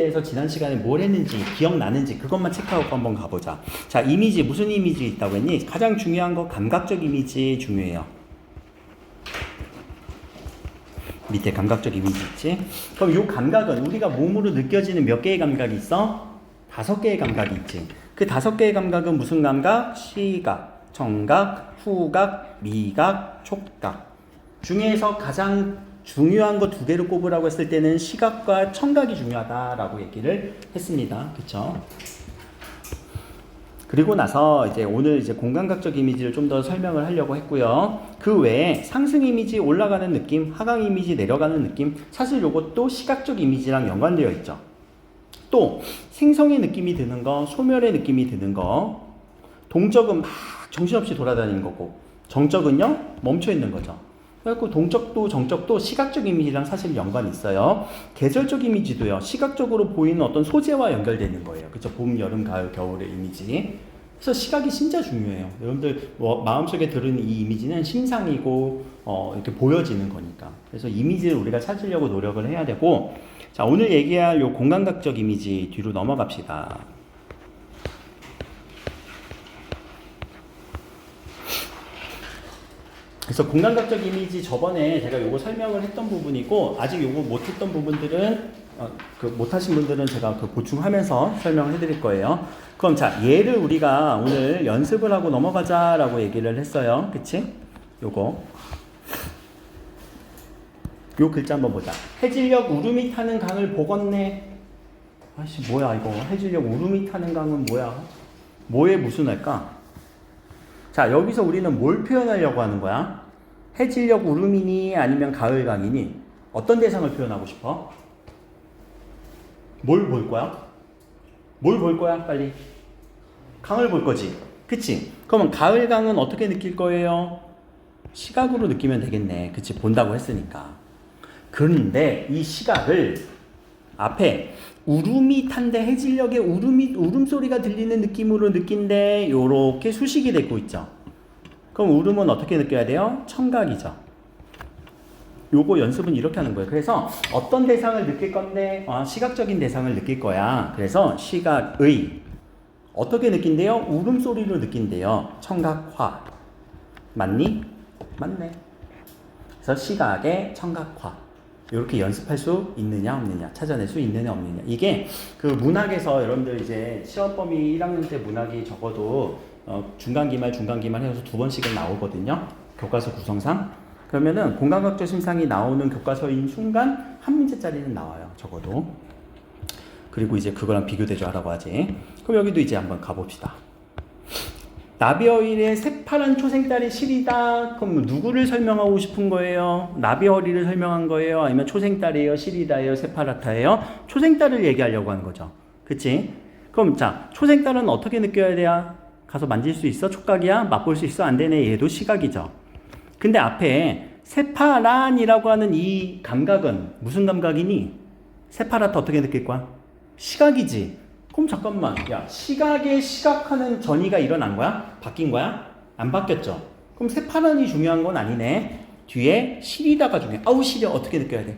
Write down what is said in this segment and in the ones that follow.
대해서 지난 시간에 뭘 했는지 기억나는지 그것만 체크하고 한번 가보자. 자, 이미지 무슨 이미지 있다고 했니? 가장 중요한 거 감각적 이미지 중요해요. 밑에 감각적 이미지 있지? 그럼 이 감각은 우리가 몸으로 느껴지는 몇 개의 감각이 있어? 5개의 감각이 있지. 그 5개의 감각은 무슨 감각? 시각, 청각, 후각, 미각, 촉각 중에서 가장 중요한 거 2개를 꼽으라고 했을 때는 시각과 청각이 중요하다라고 얘기를 했습니다. 그쵸? 그리고 나서 이제 오늘 이제 공감각적 이미지를 좀 더 설명을 하려고 했고요. 그 외에 상승 이미지 올라가는 느낌, 하강 이미지 내려가는 느낌, 사실 요것도 시각적 이미지랑 연관되어 있죠. 또 생성의 느낌이 드는 거, 소멸의 느낌이 드는 거, 동적은 막 정신없이 돌아다니는 거고, 정적은요 멈춰 있는 거죠. 그래서 동적도 정적도 시각적 이미지랑 사실 연관이 있어요. 계절적 이미지도요. 시각적으로 보이는 어떤 소재와 연결되는 거예요. 그렇죠? 봄, 여름, 가을, 겨울의 이미지. 그래서 시각이 진짜 중요해요. 여러분들 마음속에 들은 이 이미지는 심상이고 이렇게 보여지는 거니까. 그래서 이미지를 우리가 찾으려고 노력을 해야 되고, 자, 오늘 얘기할 요 공감각적 이미지 뒤로 넘어갑시다. 그래서 공감각적 이미지 저번에 제가 요거 설명을 했던 부분이고, 아직 요거 못했던 부분들은 못하신 분들은 제가 보충하면서 설명을 해드릴 거예요. 그럼 자, 얘를 우리가 오늘 연습을 하고 넘어가자라고 얘기를 했어요. 그치? 요거 요 글자 한번 보자. 해질녘 우름이 타는 강을 보겄네. 아씨 뭐야 이거. 해질녘 우름이 타는 강은 뭐야? 뭐에 무슨 할까? 자, 여기서 우리는 뭘 표현하려고 하는 거야? 해질녘 우름이니 아니면 가을강이니 어떤 대상을 표현하고 싶어? 뭘 볼 거야? 뭘 볼 거야? 빨리. 강을 볼 거지. 그치? 그러면 가을강은 어떻게 느낄 거예요? 시각으로 느끼면 되겠네. 그치? 본다고 했으니까. 그런데 이 시각을 앞에 우름이 탄데 해질녘에 울음소리가 들리는 느낌으로 느낀데 요렇게 수식이 되고 있죠. 그럼 울음은 어떻게 느껴야 돼요? 청각이죠. 요거 연습은 이렇게 하는 거예요. 그래서 어떤 대상을 느낄 건데 시각적인 대상을 느낄 거야. 그래서 시각의 어떻게 느낀대요? 울음소리로 느낀대요. 청각화. 맞니? 맞네. 그래서 시각의 청각화. 이렇게 연습할 수 있느냐 없느냐, 찾아낼 수 있느냐 없느냐. 이게 그 문학에서 여러분들 이제 시험 범위 1학년 때 문학이 적어도 중간기말 해서 2번씩은 나오거든요. 교과서 구성상. 그러면은 공감각적 심상이 나오는 교과서인 순간 한 문제짜리는 나와요. 적어도. 그리고 이제 그거랑 비교대조하라고 하지. 그럼 여기도 이제 한번 가봅시다. 나비어일의 새파란 초생달이 실이다. 그럼 누구를 설명하고 싶은 거예요? 나비어리를 설명한 거예요? 아니면 초생달이에요? 실이다예요? 새파랗다예요? 초생달을 얘기하려고 하는 거죠. 그치? 그럼 자, 초생달은 어떻게 느껴야 돼야? 가서 만질 수 있어? 촉각이야? 맛볼 수 있어? 안 되네. 얘도 시각이죠. 근데 앞에 새파란이라고 하는 이 감각은 무슨 감각이니? 새파랗다 어떻게 느낄 거야? 시각이지. 그럼 잠깐만, 야, 시각에 시각하는 전이가 일어난 거야? 바뀐 거야? 안 바뀌었죠? 그럼 새파란이 중요한 건 아니네. 뒤에 시리다가 중요해. 아우 시려 어떻게 느껴야 돼?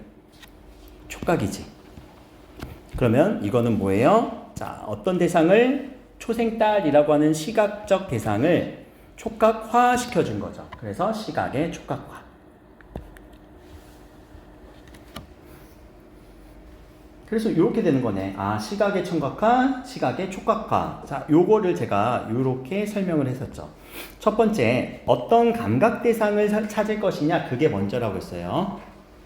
촉각이지. 그러면 이거는 뭐예요? 자, 어떤 대상을 초생달이라고 하는 시각적 대상을 촉각화 시켜준 거죠. 그래서 시각의 촉각화. 그래서 이렇게 되는 거네. 아, 시각의 청각화, 시각의 촉각화. 자, 요거를 제가 이렇게 설명을 했었죠. 첫 번째, 어떤 감각 대상을 찾을 것이냐, 그게 먼저라고 했어요.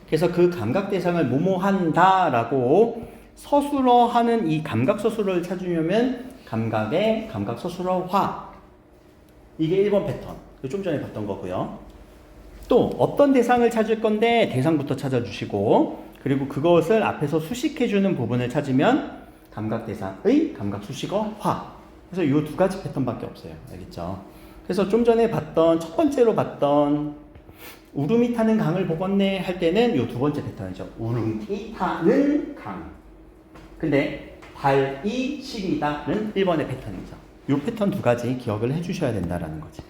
그래서 그 감각 대상을 뭐뭐한다라고 서술어하는 이 감각 서술어를 찾으려면 감각의 감각 서술어화. 이게 1번 패턴. 좀 전에 봤던 거고요. 또 어떤 대상을 찾을 건데 대상부터 찾아주시고, 그리고 그것을 앞에서 수식해주는 부분을 찾으면 감각대상의 감각수식어화. 그래서 이 2가지 패턴밖에 없어요. 알겠죠? 그래서 좀 전에 봤던 첫 번째로 봤던 울음이 타는 강을 보겄네 할 때는 이 2번째 패턴이죠. 울음이 타는 강. 근데 발이 시리다는 1번의 패턴이죠. 이 패턴 2가지 기억을 해주셔야 된다라는 거지.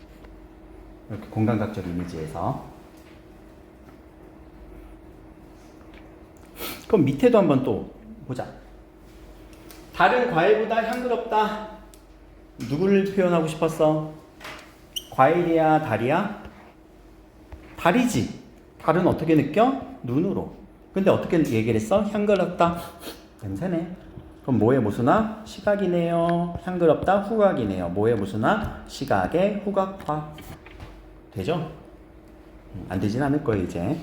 이렇게 공감각적 이미지에서. 그럼 밑에도 한번 또 보자. 다른 과일보다 향그럽다. 누구를 표현하고 싶었어? 과일이야, 달이야? 달이지. 달은 어떻게 느껴? 눈으로. 근데 어떻게 얘기를 했어? 향그럽다. 냄새네. 그럼 뭐의 무수나? 시각이네요. 향그럽다, 후각이네요. 뭐의 무수나? 시각의 후각화. 되죠? 안 되진 않을 거예요, 이제.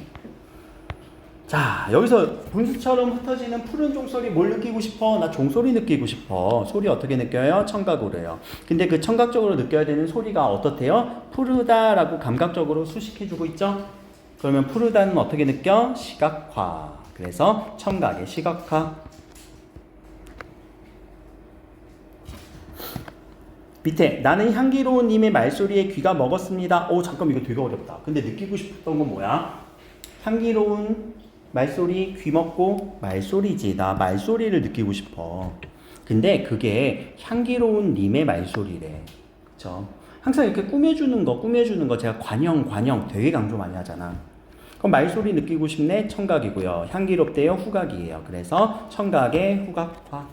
자, 여기서 분수처럼 흩어지는 푸른 종소리 뭘 느끼고 싶어? 나 종소리 느끼고 싶어. 소리 어떻게 느껴요? 청각으로요. 근데 그 청각적으로 느껴야 되는 소리가 어떻대요? 푸르다라고 감각적으로 수식해주고 있죠? 그러면 푸르다는 어떻게 느껴? 시각화. 그래서 청각의 시각화. 밑에 나는 향기로운 님의 말소리에 귀가 먹었습니다. 오, 잠깐 이거 되게 어렵다. 근데 느끼고 싶었던 건 뭐야? 향기로운 말소리, 귀 먹고 말소리지. 나 말소리를 느끼고 싶어. 근데 그게 향기로운 님의 말소리래. 그쵸? 항상 이렇게 꾸며주는 거 제가 관형 되게 강조 많이 하잖아. 그럼 말소리 느끼고 싶네? 청각이고요. 향기롭대요? 후각이에요. 그래서 청각의 후각화.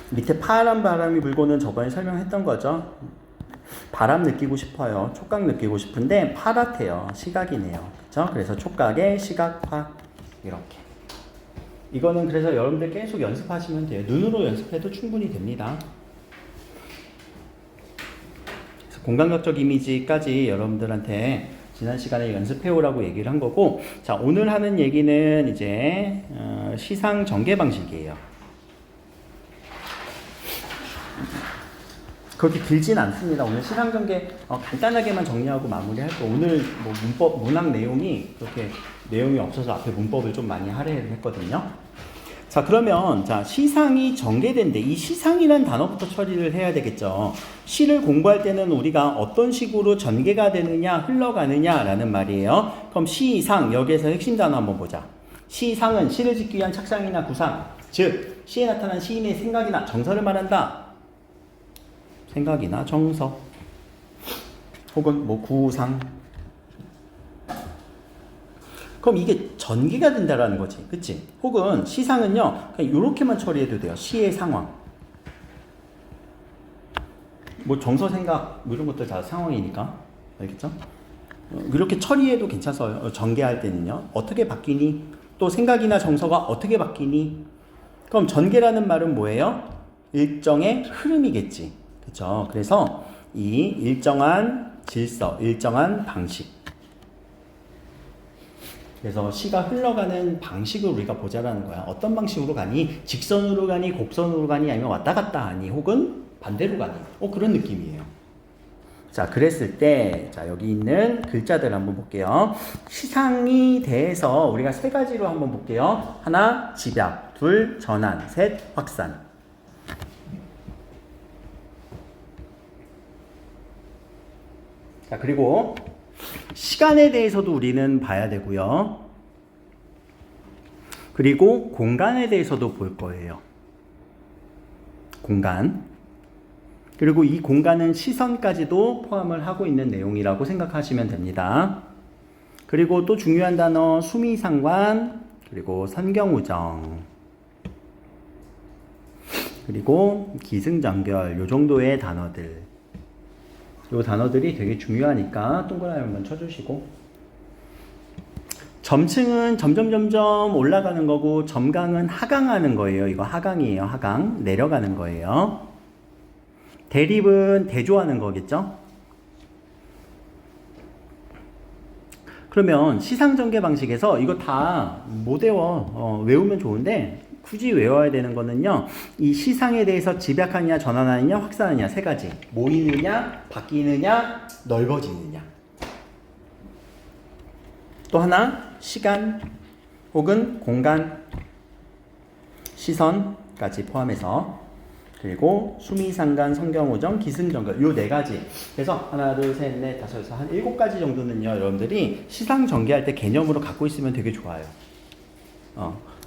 밑에 파란 바람이 불고는 저번에 설명했던 거죠. 바람 느끼고 싶어요. 촉각 느끼고 싶은데 파랗대요. 시각이네요. 그렇죠? 그래서 촉각의 시각화. 이렇게. 이거는 그래서 여러분들 계속 연습하시면 돼요. 눈으로 연습해도 충분히 됩니다. 그래서 공감각적 이미지까지 여러분들한테 지난 시간에 연습해 오라고 얘기를 한 거고, 자, 오늘 하는 얘기는 이제 시상 전개 방식이에요. 그렇게 길진 않습니다. 오늘 시상 전개 간단하게만 정리하고 마무리할 거. 오늘 뭐 문법 문학 내용이 그렇게 내용이 없어서 앞에 문법을 좀 많이 할애를 했거든요. 자, 그러면 자, 시상이 전개된데 이 시상이란 단어부터 처리를 해야 되겠죠. 시를 공부할 때는 우리가 어떤 식으로 전개가 되느냐, 흘러가느냐라는 말이에요. 그럼 시상, 여기에서 핵심 단어 한번 보자. 시상은 시를 짓기 위한 착상이나 구상, 즉 시에 나타난 시인의 생각이나 정서를 말한다. 생각이나 정서, 혹은 뭐 구상. 그럼 이게 전개가 된다라는 거지, 그치? 혹은 시상은요, 그냥 이렇게만 처리해도 돼요. 시의 상황. 뭐 정서, 생각 뭐 이런 것들 다 상황이니까, 알겠죠? 이렇게 처리해도 괜찮아요. 전개할 때는요. 어떻게 바뀌니? 또 생각이나 정서가 어떻게 바뀌니? 그럼 전개라는 말은 뭐예요? 일정의 흐름이겠지. 그렇죠? 그래서 이 일정한 질서, 일정한 방식. 그래서 시가 흘러가는 방식을 우리가 보자라는 거야. 어떤 방식으로 가니? 직선으로 가니? 곡선으로 가니? 아니면 왔다 갔다 하니? 혹은 반대로 가니? 그런 느낌이에요. 자, 그랬을 때, 자, 여기 있는 글자들 한번 볼게요. 시상이 대해서 우리가 세 가지로 한번 볼게요. 하나, 집약. 둘, 전환. 셋, 확산. 자, 그리고 시간에 대해서도 우리는 봐야 되고요. 그리고 공간에 대해서도 볼 거예요. 공간. 그리고 이 공간은 시선까지도 포함을 하고 있는 내용이라고 생각하시면 됩니다. 그리고 또 중요한 단어 수미상관, 그리고 선경우정, 그리고 기승전결, 요 정도의 단어들. 요 단어들이 되게 중요하니까 동그라미 한번 쳐주시고, 점층은 점점 올라가는 거고 점강은 하강하는 거예요. 이거 하강이에요. 하강. 내려가는 거예요. 대립은 대조하는 거겠죠. 그러면 시상전개 방식에서 이거 다 못 외워. 외우면 좋은데 굳이 외워야 되는 거는요, 이 시상에 대해서 집약하느냐, 전환하느냐, 확산하느냐, 세 가지. 모이느냐, 바뀌느냐, 넓어지느냐. 또 하나, 시간 혹은 공간, 시선까지 포함해서, 그리고 수미상관, 선경우정, 기승전결, 요 네 가지. 그래서 하나, 둘, 셋, 넷, 다섯, 여섯, 한 7가지 정도는요, 여러분들이 시상 전개할 때 개념으로 갖고 있으면 되게 좋아요.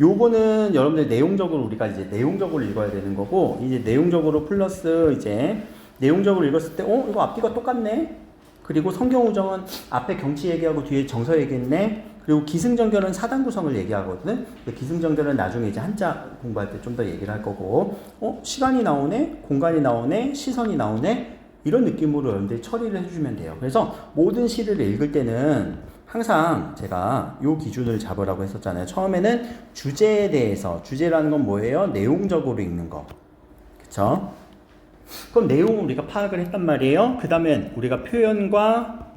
요거는 여러분들 내용적으로 우리가 이제 내용적으로 읽어야 되는 거고, 이제 내용적으로 플러스 이제 내용적으로 읽었을 때, 이거 앞뒤가 똑같네? 그리고 성경우정은 앞에 경치 얘기하고 뒤에 정서 얘기했네? 그리고 기승전결은 사단 구성을 얘기하거든. 기승전결은 나중에 이제 한자 공부할 때 좀 더 얘기를 할 거고, 시간이 나오네, 공간이 나오네, 시선이 나오네, 이런 느낌으로 여러분들이 처리를 해주면 돼요. 그래서 모든 시를 읽을 때는 항상 제가 요 기준을 잡으라고 했었잖아요. 처음에는 주제에 대해서, 주제라는 건 뭐예요? 내용적으로 읽는 거. 그쵸? 그럼 내용을 우리가 파악을 했단 말이에요. 그 다음엔 우리가 표현과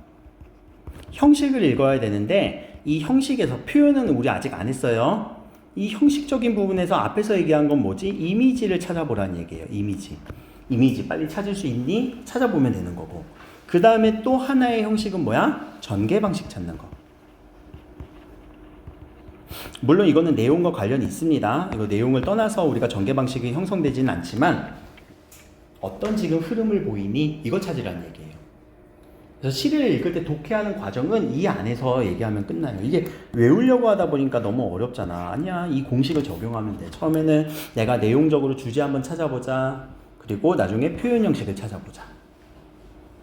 형식을 읽어야 되는데, 이 형식에서 표현은 우리 아직 안 했어요. 이 형식적인 부분에서 앞에서 얘기한 건 뭐지? 이미지를 찾아보라는 얘기예요. 이미지 빨리 찾을 수 있니? 찾아보면 되는 거고, 그 다음에 또 하나의 형식은 뭐야? 전개 방식 찾는 거. 물론 이거는 내용과 관련이 있습니다. 이거 내용을 떠나서 우리가 전개 방식이 형성되지는 않지만, 어떤 지금 흐름을 보이니? 이거 찾으라는 얘기예요. 그래서 시를 읽을 때 독해하는 과정은 이 안에서 얘기하면 끝나요. 이게 외우려고 하다 보니까 너무 어렵잖아. 아니야, 이 공식을 적용하면 돼. 처음에는 내가 내용적으로 주제 한번 찾아보자. 그리고 나중에 표현 형식을 찾아보자.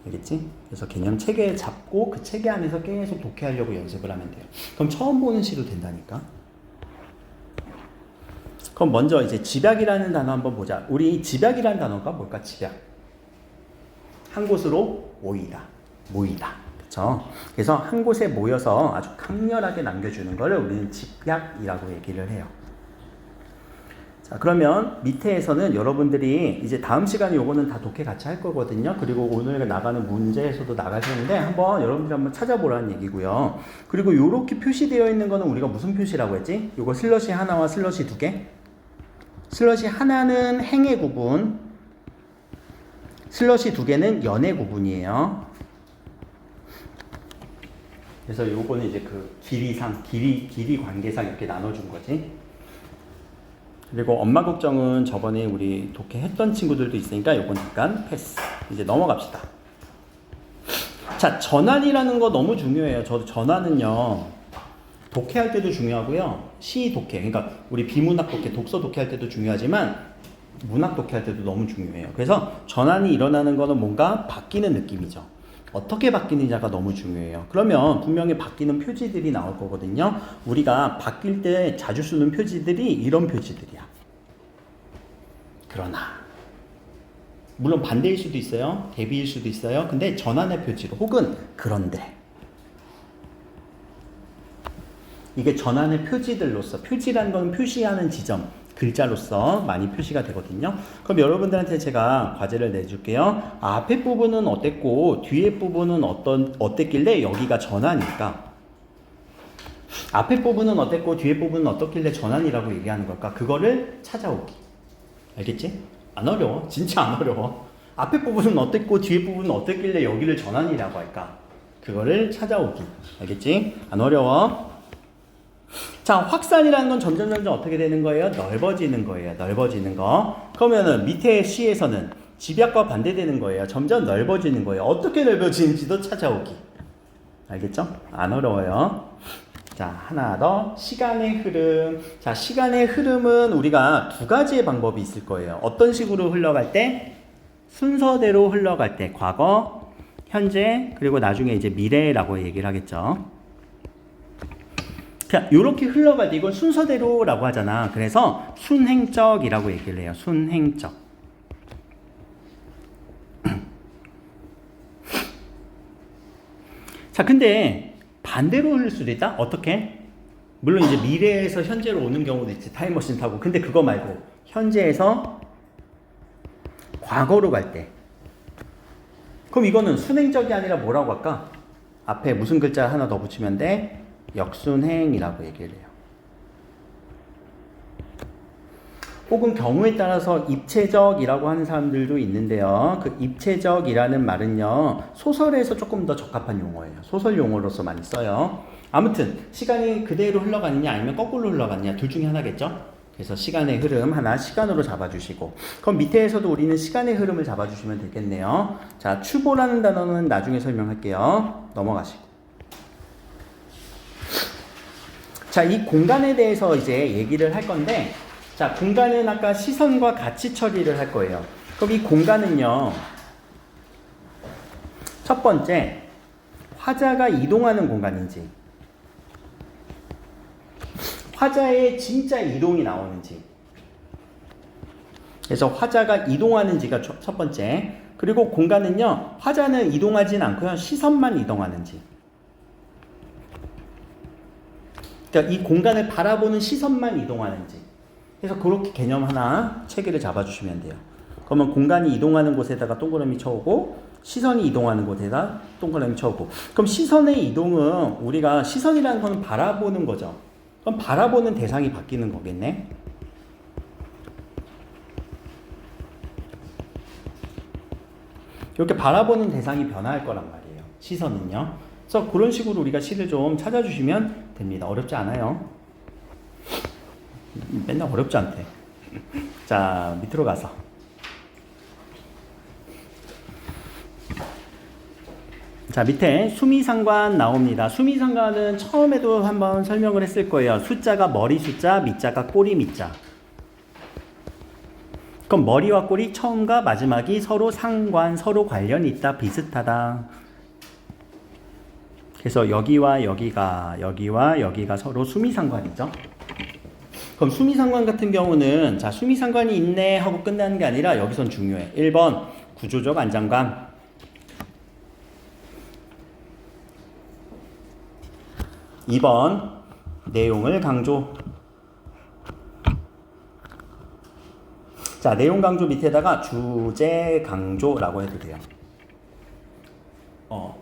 알겠지? 그래서 개념 체계 잡고 그 체계 안에서 계속 독해하려고 연습을 하면 돼요. 그럼 처음 보는 시도 된다니까. 그럼 먼저 이제 집약이라는 단어 한번 보자. 우리 집약이라는 단어가 뭘까? 집약. 한 곳으로 모이다. 그쵸? 그래서 한 곳에 모여서 아주 강렬하게 남겨주는 거를 우리는 집약이라고 얘기를 해요. 자, 그러면 밑에에서는 여러분들이 이제 다음 시간에 요거는 다 독해 같이 할 거거든요. 그리고 오늘 나가는 문제에서도 나가시는데 여러분들이 한번 찾아보라는 얘기고요. 그리고 요렇게 표시되어 있는 거는 우리가 무슨 표시라고 했지? 요거 슬러시 하나와 슬러시 두 개? 슬러시 하나는 행의 구분, 슬러시 두 개는 연의 구분이에요. 그래서 요거는 이제 그 길이 관계상 이렇게 나눠준 거지. 그리고 엄마 걱정은 저번에 우리 독해했던 친구들도 있으니까 요건 잠깐 패스. 이제 넘어갑시다. 자, 전환이라는 거 너무 중요해요. 저도 전환은요, 독해할 때도 중요하고요, 시 독해, 그러니까 우리 비문학 독해, 독서 독해할 때도 중요하지만 문학 독해할 때도 너무 중요해요. 그래서 전환이 일어나는 거는 뭔가 바뀌는 느낌이죠. 어떻게 바뀌느냐가 너무 중요해요. 그러면 분명히 바뀌는 표지들이 나올 거거든요. 우리가 바뀔 때 자주 쓰는 표지들이 이런 표지들이야. 그러나 물론 반대일 수도 있어요. 대비일 수도 있어요. 근데 전환의 표지로, 혹은 그런데, 이게 전환의 표지들로서, 표지라는 건 표시하는 지점, 글자로서 많이 표시가 되거든요. 그럼 여러분들한테 제가 과제를 내줄게요. 앞에 부분은 어땠고 뒤에 부분은 어땠길래 여기가 전환일까? 앞에 부분은 어땠고 뒤에 부분은 어떻길래 전환이라고 얘기하는 걸까? 그거를 찾아오기. 알겠지? 안 어려워. 진짜 안 어려워. 앞에 부분은 어땠고 뒤에 부분은 어땠길래 여기를 전환이라고 할까? 그거를 찾아오기. 알겠지? 안 어려워. 자, 확산이라는 건 점점 어떻게 되는 거예요? 넓어지는 거예요. 넓어지는 거. 그러면은 밑에 시에서는 집약과 반대되는 거예요. 점점 넓어지는 거예요. 어떻게 넓어지는지도 찾아오기. 알겠죠? 안 어려워요. 자, 하나 더. 시간의 흐름. 자, 시간의 흐름은 우리가 두 가지의 방법이 있을 거예요. 어떤 식으로 흘러갈 때? 순서대로 흘러갈 때. 과거, 현재, 그리고 나중에 이제 미래라고 얘기를 하겠죠. 이렇게 흘러갈 때 이건 순서대로라고 하잖아. 그래서 순행적이라고 얘기를 해요. 순행적. 자, 근데 반대로 흐를 수도 있다? 어떻게? 물론 이제 미래에서 현재로 오는 경우도 있지. 타임머신 타고. 근데 그거 말고 현재에서 과거로 갈 때. 그럼 이거는 순행적이 아니라 뭐라고 할까? 앞에 무슨 글자 하나 더 붙이면 돼? 역순행이라고 얘기를 해요. 혹은 경우에 따라서 입체적이라고 하는 사람들도 있는데요. 그 입체적이라는 말은요, 소설에서 조금 더 적합한 용어예요. 소설 용어로서 많이 써요. 아무튼 시간이 그대로 흘러가느냐 아니면 거꾸로 흘러가느냐, 둘 중에 하나겠죠. 그래서 시간의 흐름 하나 시간으로 잡아주시고, 그럼 밑에서도 우리는 시간의 흐름을 잡아주시면 되겠네요. 자, 추보라는 단어는 나중에 설명할게요. 넘어가시고. 자, 이 공간에 대해서 이제 얘기를 할 건데, 자, 공간은 아까 시선과 같이 처리를 할 거예요. 그럼 이 공간은요, 첫 번째, 화자가 이동하는 공간인지, 화자의 진짜 이동이 나오는지. 그래서 화자가 이동하는지가 첫 번째. 그리고 공간은요, 화자는 이동하진 않고요, 시선만 이동하는지. 그러니까 이 공간을 바라보는 시선만 이동하는지. 그래서 그렇게 개념 하나 체계를 잡아주시면 돼요. 그러면 공간이 이동하는 곳에다가 동그라미 쳐오고 시선이 이동하는 곳에다 동그라미 쳐오고. 그럼 시선의 이동은 우리가 시선이라는 거는 바라보는 거죠. 그럼 바라보는 대상이 바뀌는 거겠네. 이렇게 바라보는 대상이 변화할 거란 말이에요. 시선은요. 그래서 그런 식으로 우리가 시를 좀 찾아주시면 됩니다. 어렵지 않아요. 맨날 어렵지 않대. 자, 밑으로 가서. 자, 밑에 수미상관 나옵니다. 수미상관은 처음에도 한번 설명을 했을 거예요. 숫자가 머리 숫자, 밑자가 꼬리 밑자. 그럼 머리와 꼬리 처음과 마지막이 서로 상관, 서로 관련이 있다, 비슷하다. 그래서 여기와 여기가 서로 수미상관이죠. 그럼 수미상관 같은 경우는 자, 수미상관이 있네 하고 끝나는 게 아니라 여기선 중요해. 1번 구조적 안정감, 2번 내용을 강조. 자, 내용 강조 밑에다가 주제 강조라고 해도 돼요.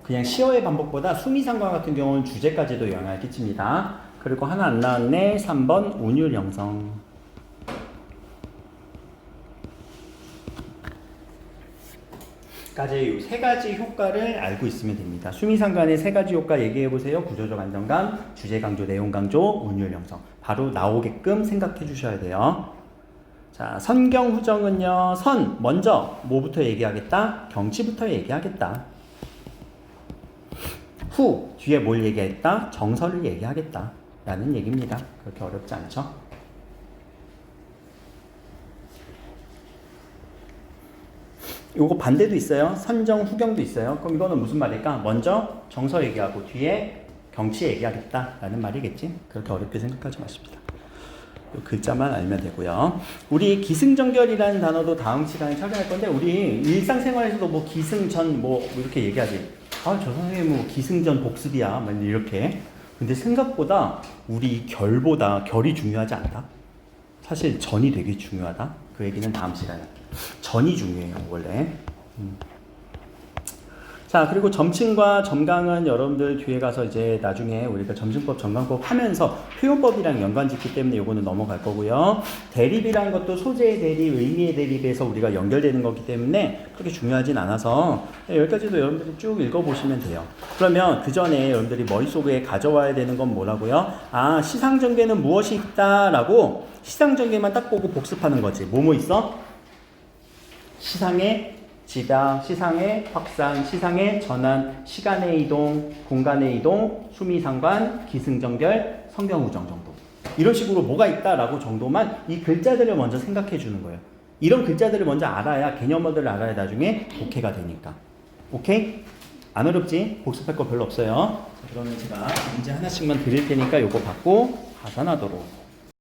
그냥 시어의 반복보다 수미상관 같은 경우는 주제까지도 영향을 끼칩니다. 그리고 하나 안 나왔네. 3번 운율 형성. 까지 이 세 가지 효과를 알고 있으면 됩니다. 수미상관의 세 가지 효과 얘기해 보세요. 구조적 안정감, 주제 강조, 내용 강조, 운율 형성. 바로 나오게끔 생각해 주셔야 돼요. 자, 선경 후정은요. 선 먼저 뭐부터 얘기하겠다? 경치부터 얘기하겠다. 후 뒤에 뭘 얘기했다? 정서를 얘기하겠다 라는 얘기입니다. 그렇게 어렵지 않죠? 요거 반대도 있어요. 선정 후경도 있어요. 그럼 이거는 무슨 말일까? 먼저 정서 얘기하고 뒤에 경치 얘기하겠다 라는 말이겠지? 그렇게 어렵게 생각하지 마십니다. 요 글자만 알면 되고요. 우리 기승전결이라는 단어도 다음 시간에 찾아갈 건데, 우리 일상생활에서도 뭐 기승전 뭐 이렇게 얘기하지. 아, 저 선생님 뭐 기승전 복습이야. 막 이렇게. 근데 생각보다 우리 결보다 결이 중요하지 않다. 사실 전이 되게 중요하다. 그 얘기는 다음 시간에. 전이 중요해요, 원래. 자, 그리고 점층과 점강은 여러분들 뒤에 가서 이제 나중에 우리가 점층법, 점강법 하면서 표현법이랑 연관짓기 때문에 요거는 넘어갈 거고요. 대립이란 것도 소재의 대립, 의미의 대립에서 우리가 연결되는 거기 때문에 그렇게 중요하진 않아서 여기까지도 여러분들이 쭉 읽어보시면 돼요. 그러면 그 전에 여러분들이 머릿속에 가져와야 되는 건 뭐라고요? 아, 시상전개는 무엇이 있다라고 시상전개만 딱 보고 복습하는 거지. 뭐뭐 있어? 시상의 지다, 시상의 확산, 시상의 전환, 시간의 이동, 공간의 이동, 수미상관, 기승전결, 성경우정 정도. 이런 식으로 뭐가 있다라고 정도만 이 글자들을 먼저 생각해 주는 거예요. 이런 글자들을 먼저 알아야, 개념어들을 알아야 나중에 독해가 되니까. 오케이? 안 어렵지? 복습할 거 별로 없어요. 그러면 제가 문제 하나씩만 드릴 테니까 요거 받고 하산하도록.